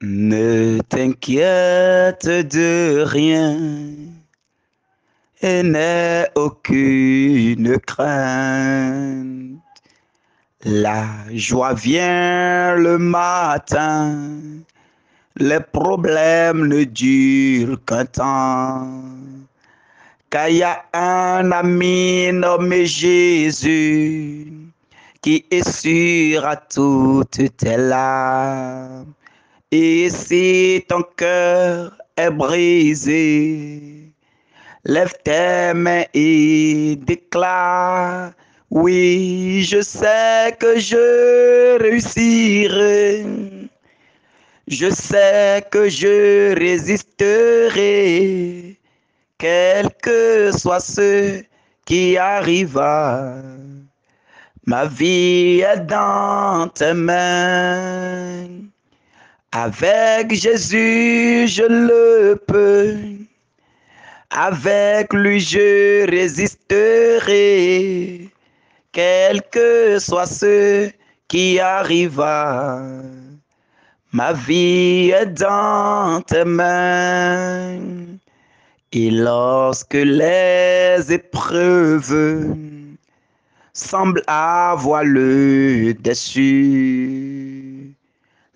Ne t'inquiète de rien et n'aie aucune crainte. La joie vient le matin, les problèmes ne durent qu'un temps. Car il y a un ami nommé Jésus qui essuiera toutes tes larmes. Et si ton cœur est brisé, lève tes mains et déclare, oui, je sais que je réussirai. Je sais que je résisterai, quel que soit ce qui arriva. Ma vie est dans tes mains. Avec Jésus, je le peux. Avec lui, je résisterai, quel que soit ce qui arriva. Ma vie est dans tes mains. Et lorsque les épreuves semblent avoir le dessus,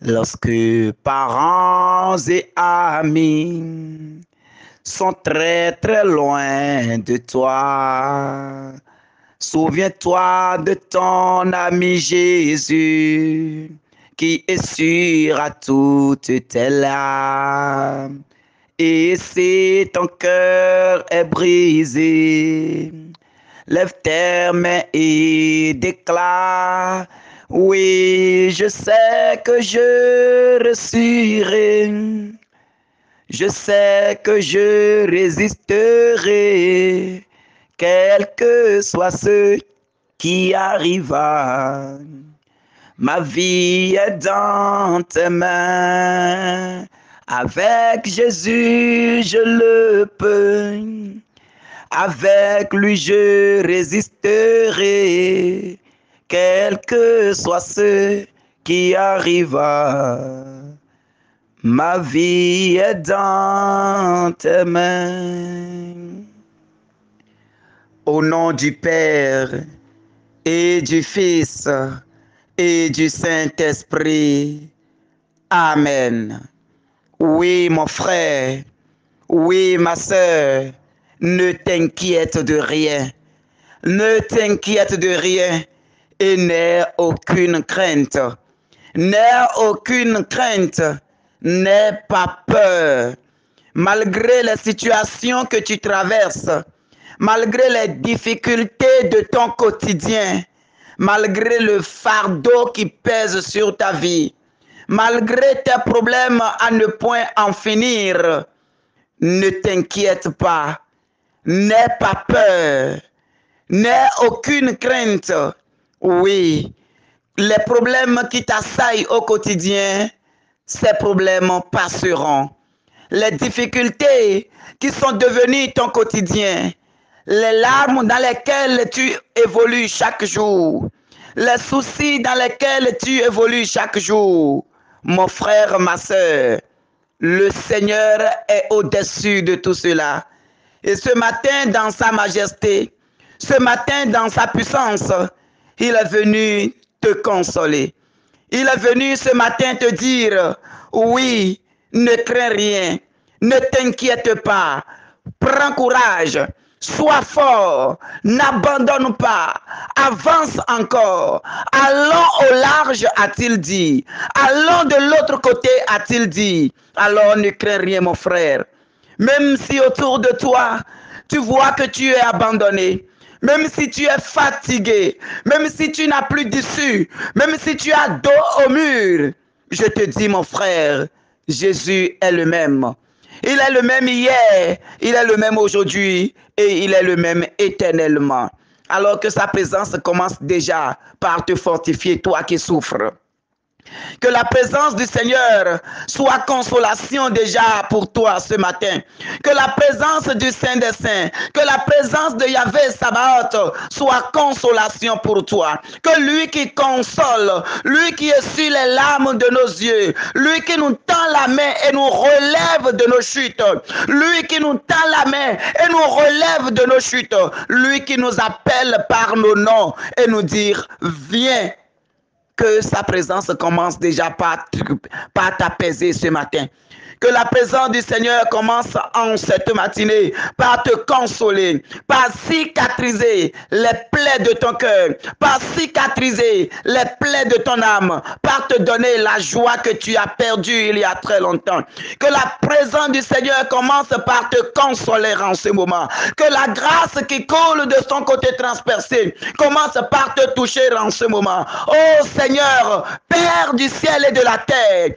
lorsque parents et amis sont très très loin de toi, souviens-toi de ton ami Jésus qui essuiera toutes tes larmes. Et si ton cœur est brisé, lève tes mains et déclare, oui, je sais que je réussirai. Je sais que je résisterai, quel que soit ce qui arriva. Ma vie est dans tes mains. Avec Jésus, je le peux. Avec lui, je résisterai, quel que soit ce qui arriva. Ma vie est dans tes mains. Au nom du Père et du Fils et du Saint-Esprit. Amen. Oui, mon frère, oui, ma sœur, ne t'inquiète de rien. Ne t'inquiète de rien et n'aie aucune crainte. N'aie aucune crainte. N'aie pas peur. Malgré les situations que tu traverses, malgré les difficultés de ton quotidien, malgré le fardeau qui pèse sur ta vie, malgré tes problèmes à ne point en finir, ne t'inquiète pas, n'aie pas peur, n'aie aucune crainte. Oui, les problèmes qui t'assaillent au quotidien, ces problèmes passeront. Les difficultés qui sont devenues ton quotidien, les larmes dans lesquelles tu évolues chaque jour, les soucis dans lesquels tu évolues chaque jour, mon frère, ma soeur, le Seigneur est au-dessus de tout cela. Et ce matin, dans sa majesté, ce matin, dans sa puissance, il est venu te consoler. Il est venu ce matin te dire, oui, ne crains rien, ne t'inquiète pas, prends courage, sois fort, n'abandonne pas, avance encore. Allons au large, a-t-il dit. Allons de l'autre côté, a-t-il dit. Alors ne crains rien, mon frère. Même si autour de toi, tu vois que tu es abandonné, même si tu es fatigué, même si tu n'as plus d'issue, même si tu as dos au mur, je te dis, mon frère, Jésus est le même. Il est le même hier, il est le même aujourd'hui et il est le même éternellement. Alors que sa présence commence déjà par te fortifier, toi qui souffres. Que la présence du Seigneur soit consolation déjà pour toi ce matin. Que la présence du Saint des Saints, que la présence de Yahvé Sabaoth soit consolation pour toi. Que lui qui console, lui qui essuie les larmes de nos yeux, lui qui nous tend la main et nous relève de nos chutes, lui qui nous tend la main et nous relève de nos chutes, lui qui nous appelle par nos noms et nous dire, viens. Que sa présence commence déjà par t'apaiser ce matin. Que la présence du Seigneur commence en cette matinée par te consoler, par cicatriser les plaies de ton cœur, par cicatriser les plaies de ton âme, par te donner la joie que tu as perdue il y a très longtemps. Que la présence du Seigneur commence par te consoler en ce moment. Que la grâce qui coule de son côté transpercé commence par te toucher en ce moment. Oh Seigneur, Père du ciel et de la terre,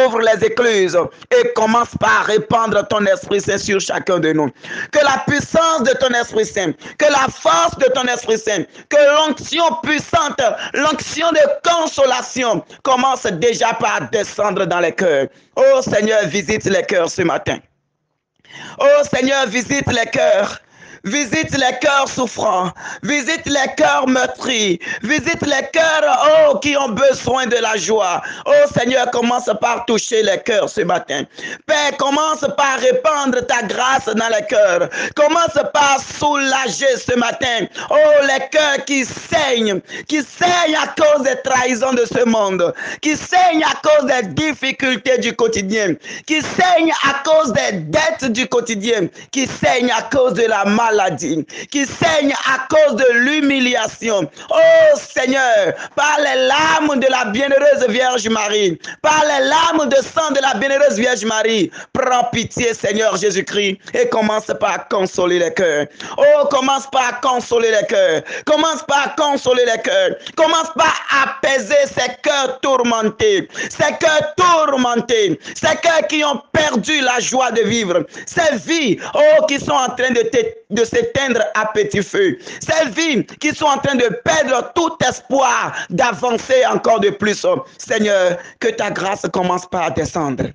ouvre les écluses et commence par répandre ton Esprit Saint sur chacun de nous. Que la puissance de ton Esprit Saint, que la force de ton Esprit Saint, que l'onction puissante, l'onction de consolation commence déjà par descendre dans les cœurs. Oh Seigneur, visite les cœurs ce matin. Oh Seigneur, visite les cœurs. Visite les cœurs souffrants, visite les cœurs meurtris, visite les cœurs qui ont besoin de la joie. Oh Seigneur, commence par toucher les cœurs ce matin. Père, commence par répandre ta grâce dans les cœurs. Commence par soulager ce matin. Oh, les cœurs qui saignent à cause des trahisons de ce monde, qui saignent à cause des difficultés du quotidien, qui saignent à cause des dettes du quotidien, qui saignent à cause de la maladie, qui saignent à cause de l'humiliation. Oh Seigneur, par les larmes de la bienheureuse Vierge Marie, par les larmes de sang de la bienheureuse Vierge Marie, prends pitié Seigneur Jésus-Christ et commence par consoler les cœurs. Oh, commence par consoler les cœurs. Commence par consoler les cœurs. Commence par apaiser ces cœurs tourmentés. Ces cœurs tourmentés. Ces cœurs qui ont perdu la joie de vivre. Ces vies, oh, qui sont en train de s'éteindre à petit feu. Ces vies qui sont en train de perdre tout espoir d'avancer encore de plus. Oh, Seigneur, que ta grâce commence par descendre.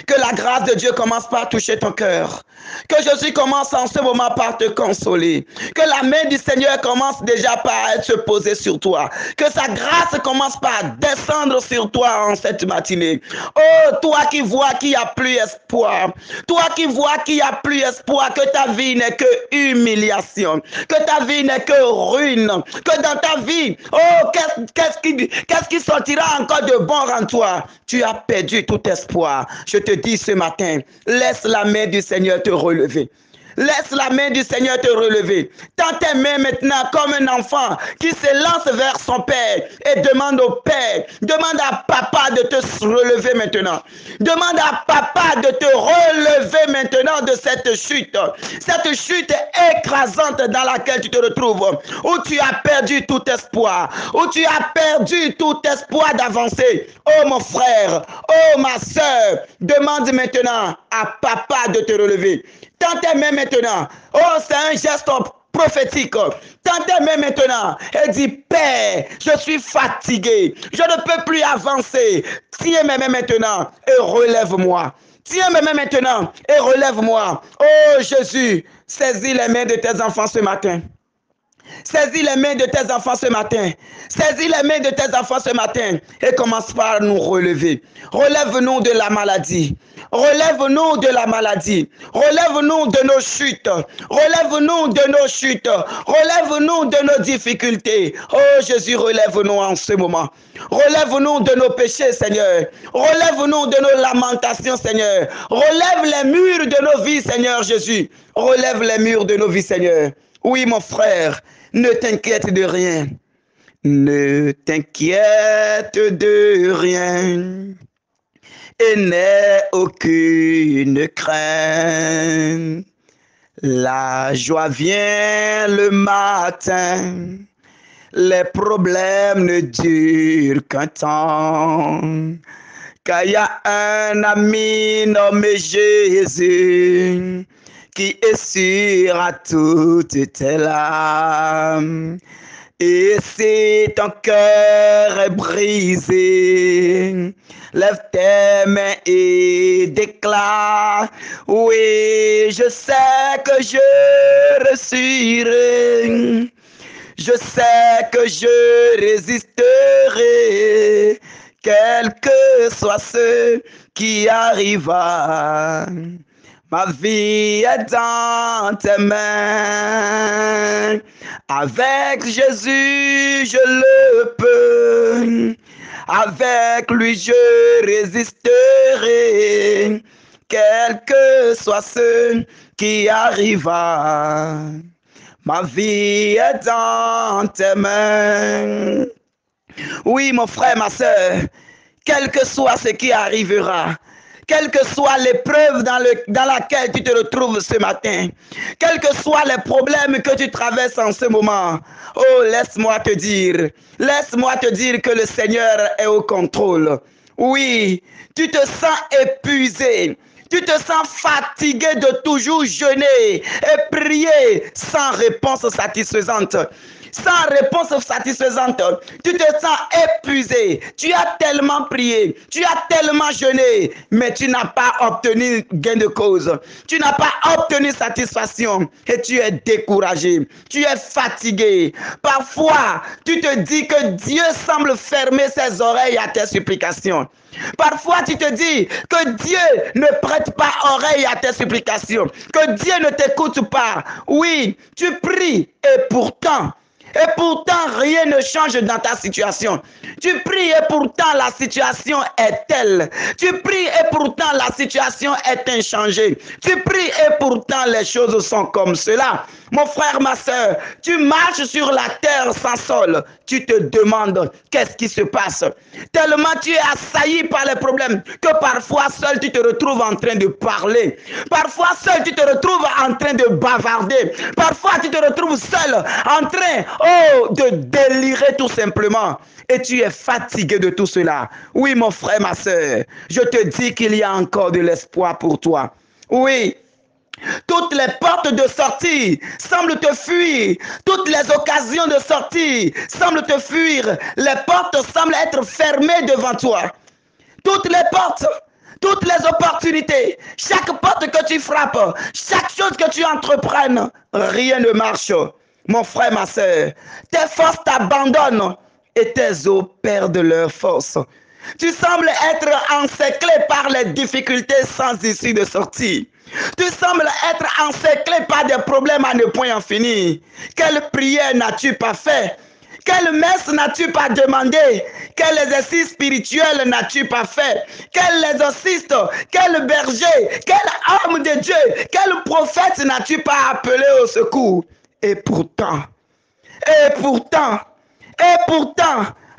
Que la grâce de Dieu commence par toucher ton cœur. Que Jésus commence en ce moment par te consoler. Que la main du Seigneur commence déjà par se poser sur toi. Que sa grâce commence par descendre sur toi en cette matinée. Oh, toi qui vois qu'il n'y a plus espoir. Toi qui vois qu'il n'y a plus espoir. Que ta vie n'est que humiliation. Que ta vie n'est que ruine. Que dans ta vie, oh, qu'est-ce qui sortira encore de bon en toi? Tu as perdu tout espoir. Je te dis ce matin, laisse la main du Seigneur te relever. Laisse la main du Seigneur te relever. Tends tes mains maintenant comme un enfant qui se lance vers son père et demande au père, demande à papa de te relever maintenant. Demande à papa de te relever maintenant de cette chute écrasante dans laquelle tu te retrouves, où tu as perdu tout espoir, où tu as perdu tout espoir d'avancer. Oh mon frère, oh ma soeur, demande maintenant à papa de te relever. Tends tes mains maintenant. Oh, c'est un geste prophétique. Tends tes mains maintenant et dis, Père, je suis fatigué. Je ne peux plus avancer. Tiens mes mains maintenant et relève-moi. Tiens mes mains maintenant et relève-moi. Oh Jésus, saisis les mains de tes enfants ce matin. Saisis les mains de tes enfants ce matin. Saisis les mains de tes enfants ce matin et commence par nous relever. Relève-nous de la maladie. Relève-nous de la maladie. Relève-nous de nos chutes. Relève-nous de nos chutes. Relève-nous de nos difficultés. Oh Jésus, relève-nous en ce moment. Relève-nous de nos péchés, Seigneur. Relève-nous de nos lamentations, Seigneur. Relève les murs de nos vies, Seigneur Jésus. Relève les murs de nos vies, Seigneur. Oui, mon frère, ne t'inquiète de rien. Ne t'inquiète de rien. Et n'aie aucune crainte. La joie vient le matin. Les problèmes ne durent qu'un temps. Car il y a un ami nommé Jésus qui essuiera toutes tes larmes. Et si ton cœur est brisé, lève tes mains et déclare, oui, je sais que je réussirai. Je sais que je résisterai, quel que soit ce qui arrivera. Ma vie est dans tes mains. Avec Jésus, je le peux. Avec lui, je résisterai, quel que soit ce qui arrivera. Ma vie est dans tes mains. Oui, mon frère, ma soeur, quel que soit ce qui arrivera, quelle que soit l'épreuve dans laquelle tu te retrouves ce matin, quels que soient les problèmes que tu traverses en ce moment, oh, laisse-moi te dire que le Seigneur est au contrôle. Oui, tu te sens épuisé. Tu te sens fatigué de toujours jeûner et prier sans réponse satisfaisante. Sans réponse satisfaisante, tu te sens épuisé. Tu as tellement prié, tu as tellement jeûné, mais tu n'as pas obtenu gain de cause. Tu n'as pas obtenu satisfaction et tu es découragé. Tu es fatigué. Parfois, tu te dis que Dieu semble fermer ses oreilles à tes supplications. Parfois, tu te dis que Dieu ne prête pas oreille à tes supplications, que Dieu ne t'écoute pas. Oui, tu pries et pourtant, rien ne change dans ta situation. Tu pries et pourtant la situation est telle. Tu pries et pourtant la situation est inchangée. Tu pries et pourtant les choses sont comme cela. Mon frère, ma soeur, tu marches sur la terre sans sol. Tu te demandes qu'est-ce qui se passe. Tellement tu es assailli par les problèmes que parfois seul tu te retrouves en train de parler. Parfois seul tu te retrouves en train de bavarder. Parfois tu te retrouves seul en train de délirer tout simplement. Et tu es fatigué de tout cela. Oui, mon frère, ma soeur, je te dis qu'il y a encore de l'espoir pour toi. Oui. Toutes les portes de sortie semblent te fuir. Toutes les occasions de sortie semblent te fuir. Les portes semblent être fermées devant toi. Toutes les portes, toutes les opportunités, chaque porte que tu frappes, chaque chose que tu entreprennes, rien ne marche. Mon frère, ma soeur, tes forces t'abandonnent et tes os perdent leur force. Tu sembles être encerclé par les difficultés sans issue de sortie. Tu sembles être encerclé par des problèmes à ne point en finir. Quelle prière n'as-tu pas fait? Quelle messe n'as-tu pas demandé? Quel exercice spirituel n'as-tu pas fait? Quel exorciste, quel berger, quel homme de Dieu, quel prophète n'as-tu pas appelé au secours? Et pourtant,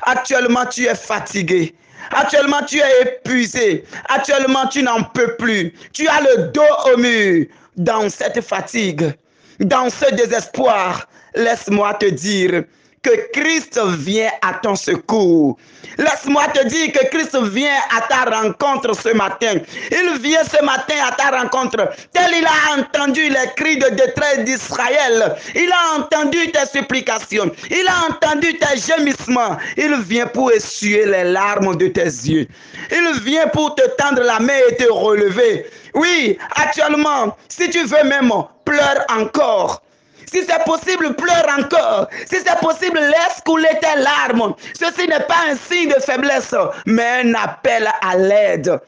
actuellement tu es fatigué. Actuellement, tu es épuisé. Actuellement, tu n'en peux plus. Tu as le dos au mur. Dans cette fatigue, dans ce désespoir, laisse-moi te dire que Christ vient à ton secours. Laisse-moi te dire que Christ vient à ta rencontre ce matin. Il vient ce matin à ta rencontre. Tel il a entendu les cris de détresse d'Israël. Il a entendu tes supplications. Il a entendu tes gémissements. Il vient pour essuyer les larmes de tes yeux. Il vient pour te tendre la main et te relever. Oui, actuellement, si tu veux même, pleure encore. Si c'est possible, pleure encore. Si c'est possible, laisse couler tes larmes. Ceci n'est pas un signe de faiblesse, mais un appel à l'aide.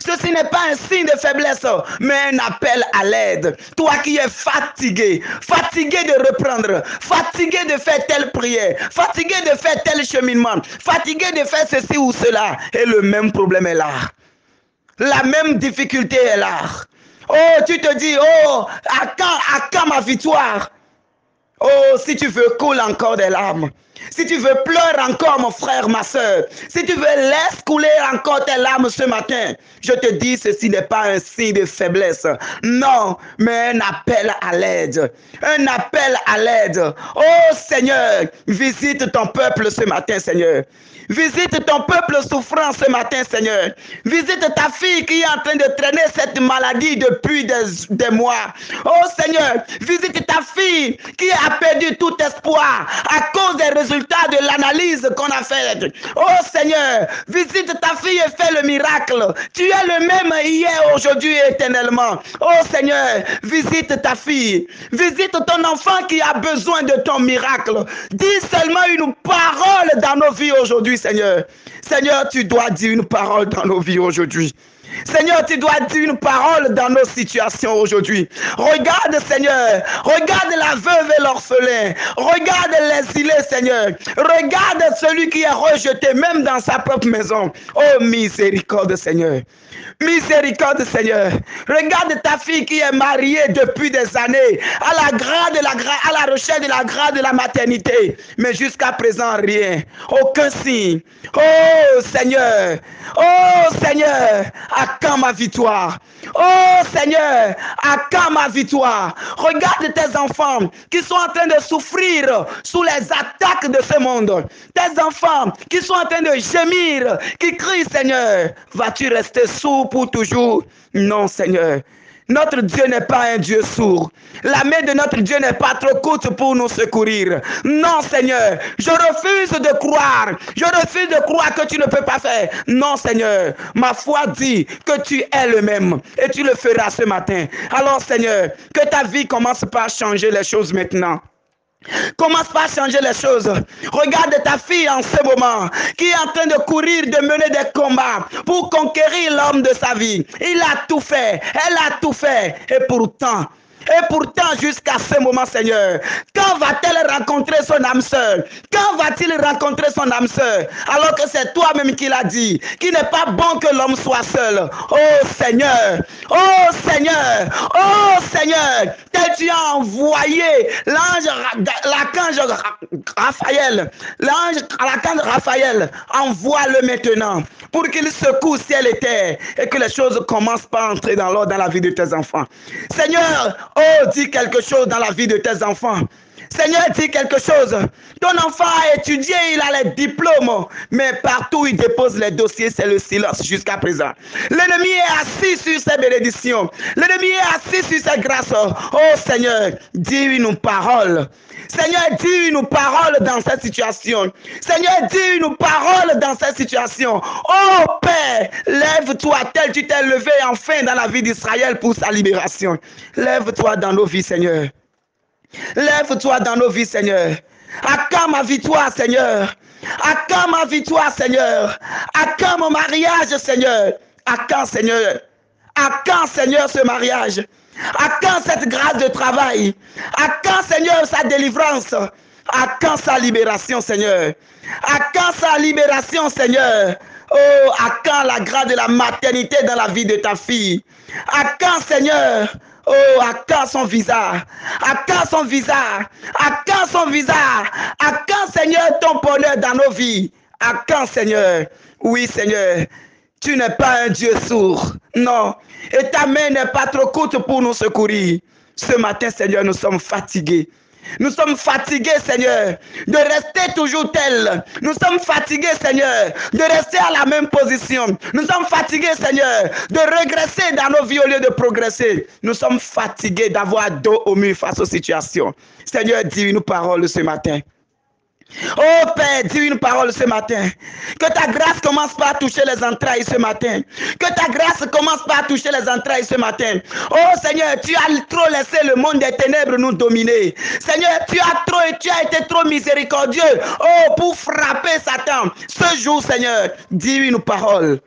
Ceci n'est pas un signe de faiblesse, mais un appel à l'aide. Toi qui es fatigué, fatigué de reprendre, fatigué de faire telle prière, fatigué de faire tel cheminement, fatigué de faire ceci ou cela, et le même problème est là. La même difficulté est là. Oh, tu te dis, oh, à quand ma victoire? Oh, si tu veux, coule encore des larmes. Si tu veux, pleure encore, mon frère, ma soeur. Si tu veux, laisse couler encore tes larmes ce matin. Je te dis, ceci n'est pas un signe de faiblesse. Non, mais un appel à l'aide. Un appel à l'aide. Oh Seigneur, visite ton peuple ce matin, Seigneur. Visite ton peuple souffrant ce matin, Seigneur. Visite ta fille qui est en train de traîner cette maladie depuis des mois. Oh Seigneur, visite ta fille qui a perdu tout espoir à cause des résultats de l'analyse qu'on a faite. Oh Seigneur, visite ta fille et fais le miracle. Tu es le même hier, aujourd'hui et éternellement. Oh Seigneur, visite ta fille. Visite ton enfant qui a besoin de ton miracle. Dis seulement une parole dans nos vies aujourd'hui, Seigneur. Seigneur, tu dois dire une parole dans nos vies aujourd'hui. Seigneur, tu dois dire une parole dans nos situations aujourd'hui. Regarde, Seigneur. Regarde la veuve et l'orphelin. Regarde l'exilé, Seigneur. Regarde celui qui est rejeté, même dans sa propre maison. Oh, miséricorde, Seigneur. Miséricorde, Seigneur. Regarde ta fille qui est mariée depuis des années à la recherche de la grâce de la maternité. Mais jusqu'à présent, rien. Aucun signe. Oh Seigneur. Oh Seigneur. À quand ma victoire? Oh Seigneur. À quand ma victoire? Regarde tes enfants qui sont en train de souffrir sous les attaques de ce monde. Tes enfants qui sont en train de gémir, qui crient, Seigneur. Vas-tu rester sourd pour toujours? Non, Seigneur. Notre Dieu n'est pas un Dieu sourd. La main de notre Dieu n'est pas trop courte pour nous secourir. Non, Seigneur. Je refuse de croire. Je refuse de croire que tu ne peux pas faire. Non, Seigneur. Ma foi dit que tu es le même. Et tu le feras ce matin. Alors, Seigneur, que ta vie commence par changer les choses maintenant. Commence par changer les choses. Regarde ta fille en ce moment qui est en train de courir, de mener des combats pour conquérir l'homme de sa vie. Il a tout fait. Elle a tout fait. Et pourtant, jusqu'à ce moment, Seigneur, quand va-t-elle rencontrer son âme sœur? Quand va-t-il rencontrer son âme sœur? Alors que c'est toi-même qui l'a dit, qu'il n'est pas bon que l'homme soit seul. Oh Seigneur, oh Seigneur, oh Seigneur, tel tu as envoyé l'archange Raphaël, l'archange Raphaël, envoie-le maintenant pour qu'il secoue ciel et terre et que les choses commencent par entrer dans l'ordre dans la vie de tes enfants. Seigneur, oh, dis quelque chose dans la vie de tes enfants. Seigneur, dis quelque chose. Ton enfant a étudié, il a les diplômes, mais partout il dépose les dossiers, c'est le silence jusqu'à présent. L'ennemi est assis sur ses bénédictions. L'ennemi est assis sur ses grâces. Oh Seigneur, dis une parole. Seigneur, dis une parole dans cette situation. Seigneur, dis une parole dans cette situation. Oh Père, lève-toi tel tu t'es levé enfin dans la vie d'Israël pour sa libération. Lève-toi dans nos vies, Seigneur. Lève-toi dans nos vies, Seigneur. À quand ma victoire, Seigneur? À quand ma victoire, Seigneur? À quand mon mariage, Seigneur? À quand, Seigneur? À quand, Seigneur, ce mariage? À quand cette grâce de travail? À quand, Seigneur, sa délivrance? À quand sa libération, Seigneur? À quand sa libération, Seigneur? Oh, à quand la grâce de la maternité dans la vie de ta fille? À quand, Seigneur? Oh, à quand son visage? À quand son visage? À quand son visage? À quand, Seigneur, ton bonheur dans nos vies? À quand, Seigneur? Oui, Seigneur, tu n'es pas un Dieu sourd. Non. Et ta main n'est pas trop courte pour nous secourir. Ce matin, Seigneur, nous sommes fatigués. Nous sommes fatigués, Seigneur, de rester toujours tels. Nous sommes fatigués, Seigneur, de rester à la même position. Nous sommes fatigués, Seigneur, de régresser dans nos vies au lieu de progresser. Nous sommes fatigués d'avoir dos au mur face aux situations. Seigneur, dis une parole ce matin. Oh Père, dis une parole ce matin. Que ta grâce commence par toucher les entrailles ce matin. Que ta grâce commence par toucher les entrailles ce matin. Oh Seigneur, tu as trop laissé le monde des ténèbres nous dominer. Seigneur, tu as été trop miséricordieux. Oh, pour frapper Satan. Ce jour, Seigneur, dis une parole.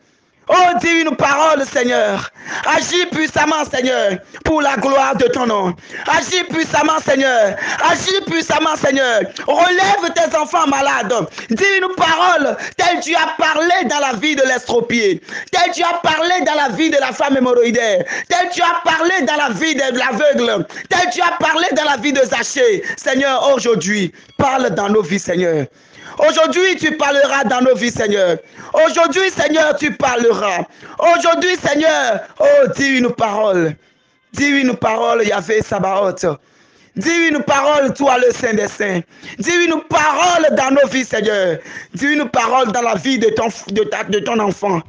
Oh, dis une parole, Seigneur. Agis puissamment, Seigneur, pour la gloire de ton nom. Agis puissamment, Seigneur. Agis puissamment, Seigneur. Relève tes enfants malades. Dis une parole telle tu as parlé dans la vie de l'estropié. Telle tu as parlé dans la vie de la femme hémorroïdaire. Telle tu as parlé dans la vie de l'aveugle. Telle tu as parlé dans la vie de Zachée. Seigneur, aujourd'hui, parle dans nos vies, Seigneur. Aujourd'hui, tu parleras dans nos vies, Seigneur. Aujourd'hui, Seigneur, tu parleras. Aujourd'hui, Seigneur, oh, dis une parole. Dis une parole, Yahvé Sabaoth. Dis une parole, toi le Saint des Saints. Dis une parole dans nos vies, Seigneur. Dis une parole dans la vie de ton enfant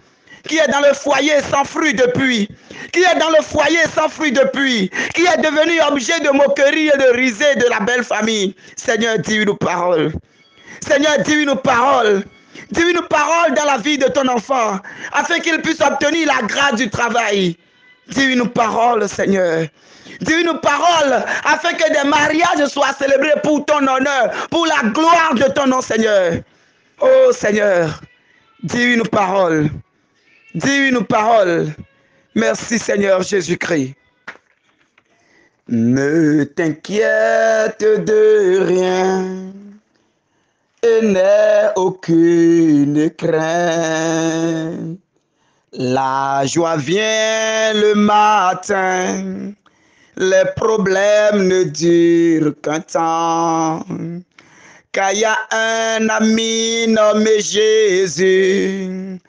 qui est dans le foyer sans fruit depuis, qui est dans le foyer sans fruit depuis, qui est devenu objet de moquerie et de risée de la belle famille. Seigneur, dis une parole. Seigneur, dis une parole. Dis une parole dans la vie de ton enfant, afin qu'il puisse obtenir la grâce du travail. Dis une parole, Seigneur. Dis une parole, afin que des mariages soient célébrés pour ton honneur, pour la gloire de ton nom, Seigneur. Oh, Seigneur, dis une parole. Dis une parole. Merci, Seigneur Jésus-Christ. Ne t'inquiète de rien et n'aie aucune crainte. La joie vient le matin, les problèmes ne durent qu'un temps. Car il y a un ami nommé Jésus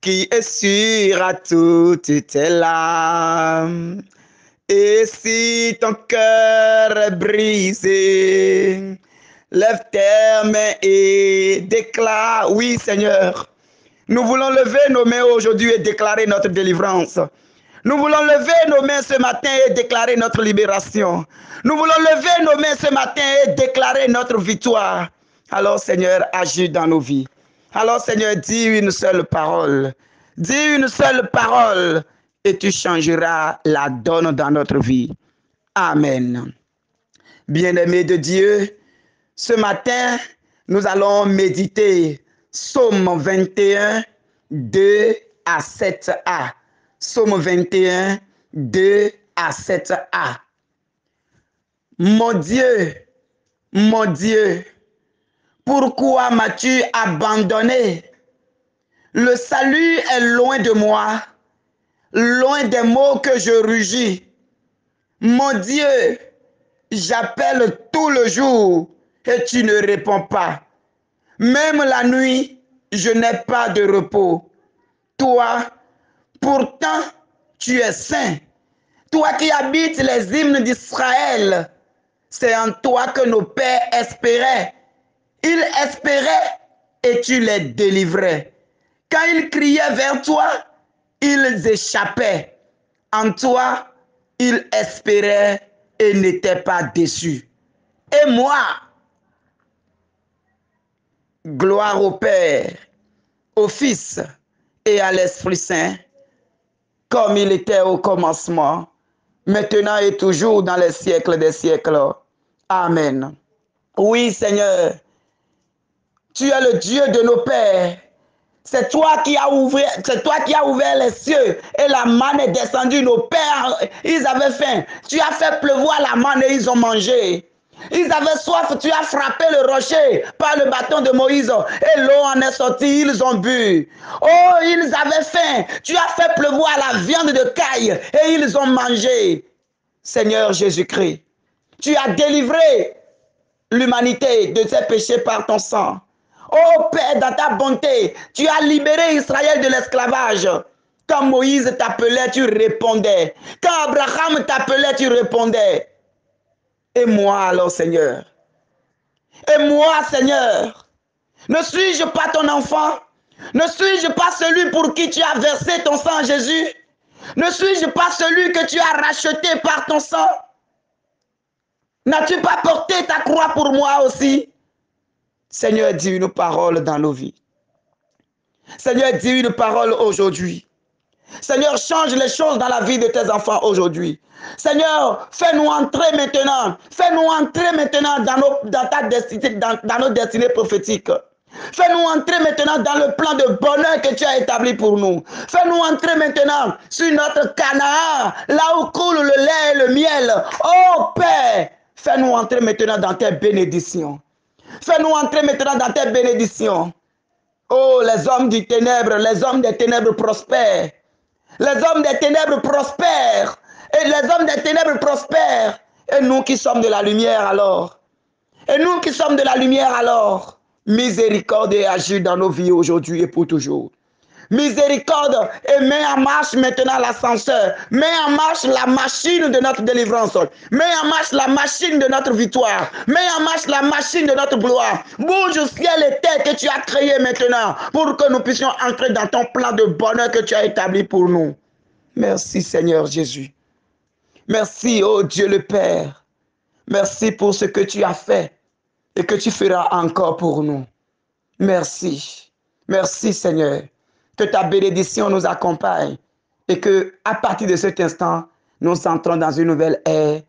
qui essuiera toutes tes larmes. Et si ton cœur est brisé, lève tes mains et déclare, oui Seigneur, nous voulons lever nos mains aujourd'hui et déclarer notre délivrance. Nous voulons lever nos mains ce matin et déclarer notre libération. Nous voulons lever nos mains ce matin et déclarer notre victoire. Alors Seigneur, agis dans nos vies. Alors Seigneur, dis une seule parole. Dis une seule parole et tu changeras la donne dans notre vie. Amen. Bien-aimés de Dieu, ce matin, nous allons méditer Psaume 21, 2 à 7a. Psaume 21, 2 à 7a. Mon Dieu, pourquoi m'as-tu abandonné? Le salut est loin de moi, loin des mots que je rugis. Mon Dieu, j'appelle tout le jour et tu ne réponds pas. Même la nuit, je n'ai pas de repos. Toi, pourtant, tu es saint. Toi qui habites les hymnes d'Israël, c'est en toi que nos pères espéraient. Ils espéraient et tu les délivrais. Quand ils criaient vers toi, ils échappaient. En toi, ils espéraient et n'étaient pas déçus. Et moi, gloire au Père, au Fils et à l'Esprit Saint, comme il était au commencement, maintenant et toujours dans les siècles des siècles. Amen. Oui, Seigneur, tu es le Dieu de nos pères. C'est toi qui as ouvert les cieux et la manne est descendue. Nos pères, ils avaient faim. Tu as fait pleuvoir la manne et ils ont mangé. Ils avaient soif, tu as frappé le rocher par le bâton de Moïse et l'eau en est sortie, ils ont bu. Oh, ils avaient faim, tu as fait pleuvoir la viande de caille et ils ont mangé. Seigneur Jésus-Christ, tu as délivré l'humanité de ses péchés par ton sang. Oh Père, dans ta bonté, tu as libéré Israël de l'esclavage. Quand Moïse t'appelait, tu répondais. Quand Abraham t'appelait, tu répondais. Et moi alors, Seigneur? Et moi, Seigneur? Ne suis-je pas ton enfant? Ne suis-je pas celui pour qui tu as versé ton sang, Jésus? Ne suis-je pas celui que tu as racheté par ton sang? N'as-tu pas porté ta croix pour moi aussi? Seigneur, dis une parole dans nos vies. Seigneur, dis une parole aujourd'hui. Seigneur, change les choses dans la vie de tes enfants aujourd'hui. Seigneur, fais-nous entrer maintenant. Fais-nous entrer maintenant dans nos destinées prophétiques. Fais-nous entrer maintenant dans le plan de bonheur que tu as établi pour nous. Fais-nous entrer maintenant sur notre Canaan, là où coule le lait et le miel. Oh Père, fais-nous entrer maintenant dans tes bénédictions. Fais-nous entrer maintenant dans tes bénédictions. Oh, les hommes des ténèbres prospèrent. Les hommes des ténèbres prospèrent. Et les hommes des ténèbres prospèrent. Et nous qui sommes de la lumière alors. Et nous qui sommes de la lumière alors. Miséricorde et agis dans nos vies aujourd'hui et pour toujours. miséricorde et mets en marche maintenant l'ascenseur. Mets en marche la machine de notre délivrance. Mets en marche la machine de notre victoire. Mets en marche la machine de notre gloire. Bouge au ciel et terre que tu as créé maintenant pour que nous puissions entrer dans ton plan de bonheur que tu as établi pour nous. Merci Seigneur Jésus. Merci, oh Dieu le Père. Merci pour ce que tu as fait et que tu feras encore pour nous. Merci. Merci Seigneur. Que ta bénédiction nous accompagne et que à partir de cet instant, nous entrons dans une nouvelle ère.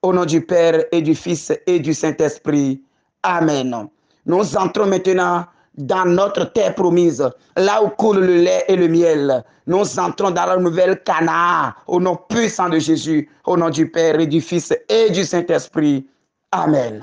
Au nom du Père et du Fils et du Saint-Esprit. Amen. Nous entrons maintenant dans notre terre promise, là où coule le lait et le miel. Nous entrons dans la nouvelle Canaan, au nom puissant de Jésus, au nom du Père et du Fils et du Saint-Esprit. Amen.